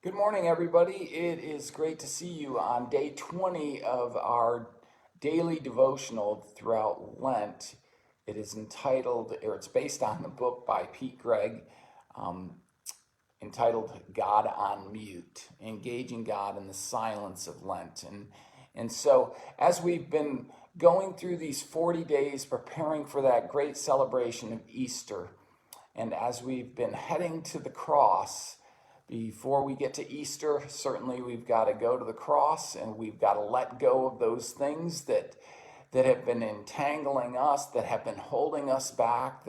Good morning, everybody. It is great to see you on day 20 of our daily devotional throughout Lent. It is entitled, or it's based on the book by Pete Greig, um, entitled God on Mute, Engaging God in the Silence of Lent. And so, as we've been going through these 40 days preparing for that great celebration of Easter, and as we've been heading to the cross, before we get to Easter, certainly we've got to go to the cross and we've got to let go of those things that have been entangling us, that have been holding us back,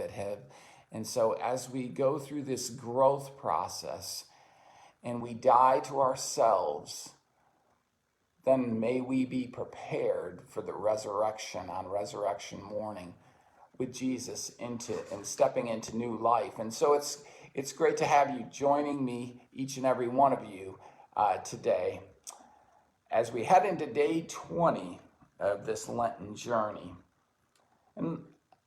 and so as we go through this growth process and we die to ourselves, then may we be prepared for the resurrection on resurrection morning with Jesus and stepping into new life. And so it's great to have you joining me, each and every one of you, today as we head into day 20 of this Lenten journey. And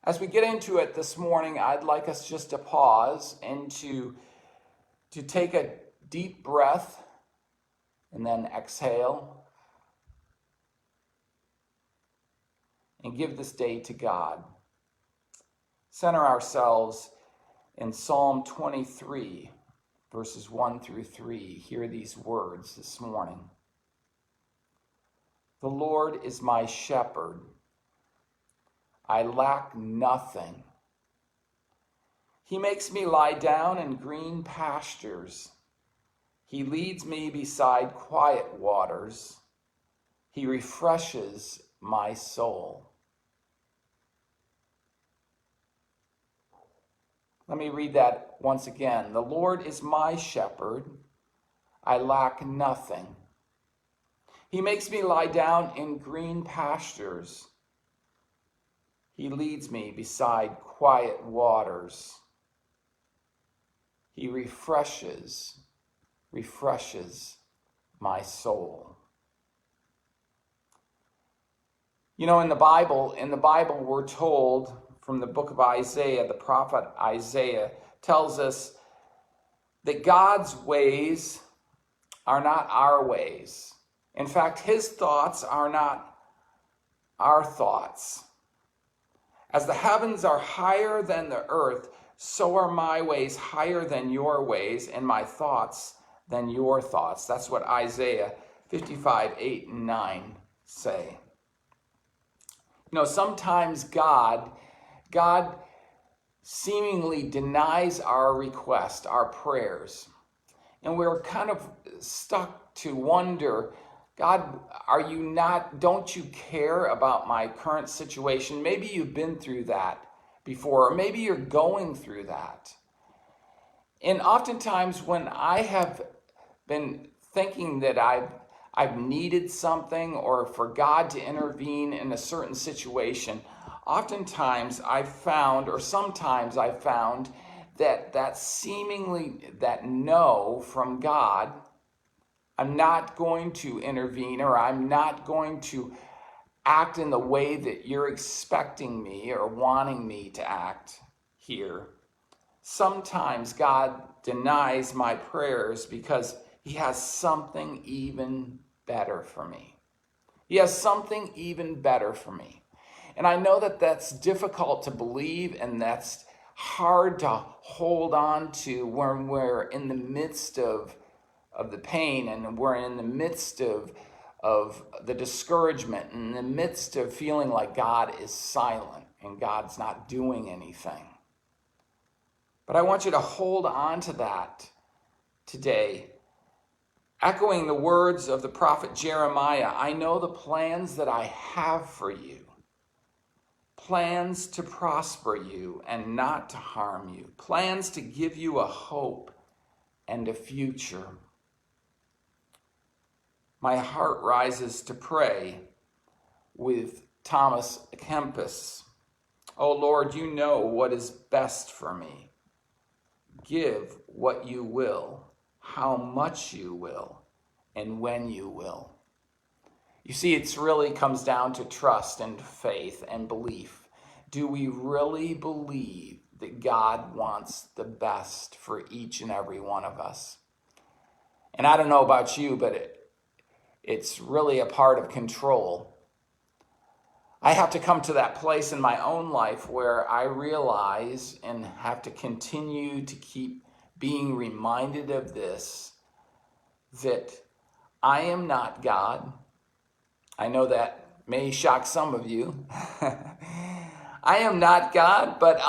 as we get into it this morning, I'd like us just to pause and to take a deep breath and then exhale and give this day to God. Center ourselves in Psalm 23, verses 1 through 3. Hear these words this morning. The Lord is my shepherd. I lack nothing. He makes me lie down in green pastures. He leads me beside quiet waters. He refreshes my soul. Let me read that once again. The Lord is my shepherd. I lack nothing. He makes me lie down in green pastures. He leads me beside quiet waters. He refreshes my soul. You know, in the Bible, we're told from the book of Isaiah, the prophet Isaiah tells us that God's ways are not our ways. In fact, his thoughts are not our thoughts. As the heavens are higher than the earth, so are my ways higher than your ways, and my thoughts than your thoughts. That's what Isaiah 55, 8, and 9 say. You know, sometimes God seemingly denies our request, our prayers. And we're kind of stuck to wonder, God, don't you care about my current situation? Maybe you've been through that before, or maybe you're going through that. And oftentimes when I have been thinking that I've needed something or for God to intervene in a certain situation, sometimes I've found that no from God, I'm not going to intervene, or I'm not going to act in the way that you're expecting me or wanting me to act here. Sometimes God denies my prayers because he has something even better for me. He has something even better for me. And I know that that's difficult to believe, and that's hard to hold on to when we're in the midst of the pain, and we're in the midst of the discouragement, in the midst of feeling like God is silent and God's not doing anything. But I want you to hold on to that today. Echoing the words of the prophet Jeremiah, I know the plans that I have for you. Plans to prosper you and not to harm you. Plans to give you a hope and a future. My heart rises to pray with Thomas Kempis. Oh Lord, you know what is best for me. Give what you will, how much you will, and when you will. You see, it really comes down to trust and faith and belief. Do we really believe that God wants the best for each and every one of us? And I don't know about you, but it's really a part of control. I have to come to that place in my own life where I realize and have to continue to keep being reminded of this, that I am not God. I know that may shock some of you. I am not God, but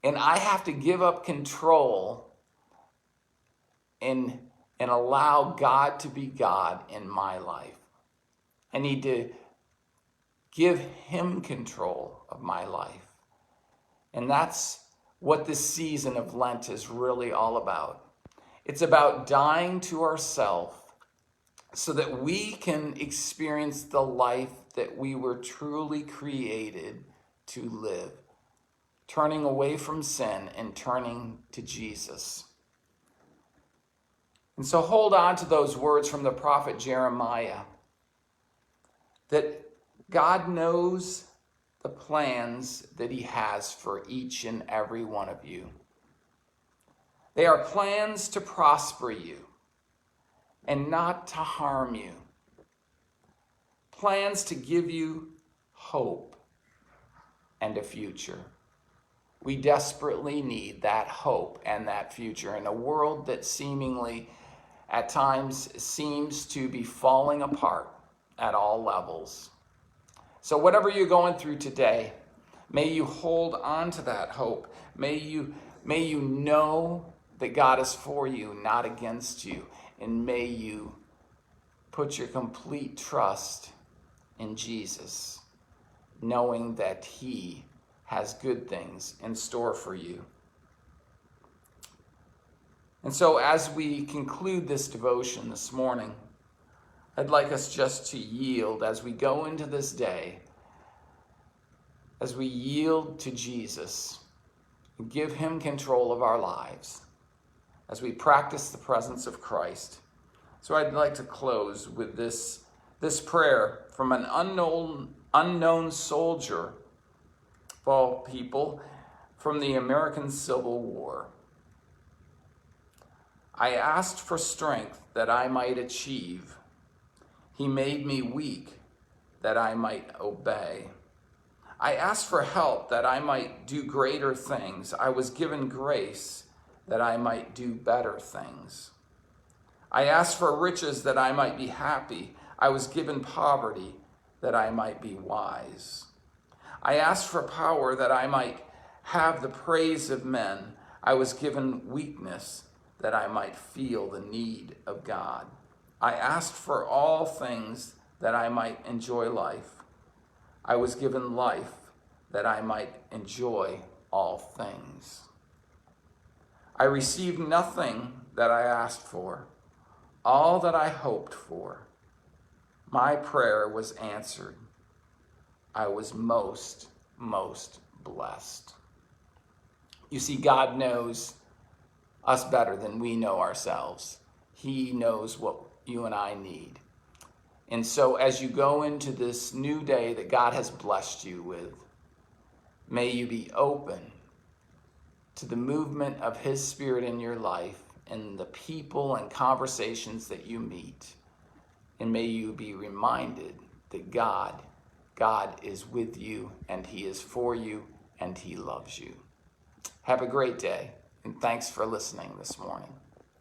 and I have to give up control and allow God to be God in my life. I need to give him control of my life. And that's what this season of Lent is really all about. It's about dying to ourselves so that we can experience the life that we were truly created to live, turning away from sin and turning to Jesus. And so hold on to those words from the prophet Jeremiah, that God knows the plans that he has for each and every one of you. They are plans to prosper you and not to harm you. Plans to give you hope and a future. We desperately need that hope and that future in a world that seemingly at times seems to be falling apart at all levels. So whatever you're going through today, may you hold on to that hope. May you know that God is for you, not against you. And may you put your complete trust in Jesus, knowing that he has good things in store for you. And so as we conclude this devotion this morning, I'd like us just to yield as we go into this day, as we yield to Jesus and give him control of our lives, as we practice the presence of Christ. So I'd like to close with this prayer from an unknown soldier, of all people, from the American Civil War. I asked for strength that I might achieve. He made me weak that I might obey. I asked for help that I might do greater things. I was given grace that I might do better things. I asked for riches that I might be happy. I was given poverty that I might be wise. I asked for power that I might have the praise of men. I was given weakness that I might feel the need of God. I asked for all things that I might enjoy life. I was given life that I might enjoy all things. I received nothing that I asked for, all that I hoped for. My prayer was answered. I was most blessed. You see, God knows us better than we know ourselves. He knows what you and I need. And so as you go into this new day that God has blessed you with, may you be open to the movement of his Spirit in your life and the people and conversations that you meet. And may you be reminded that God is with you and he is for you and he loves you. Have a great day, and thanks for listening this morning.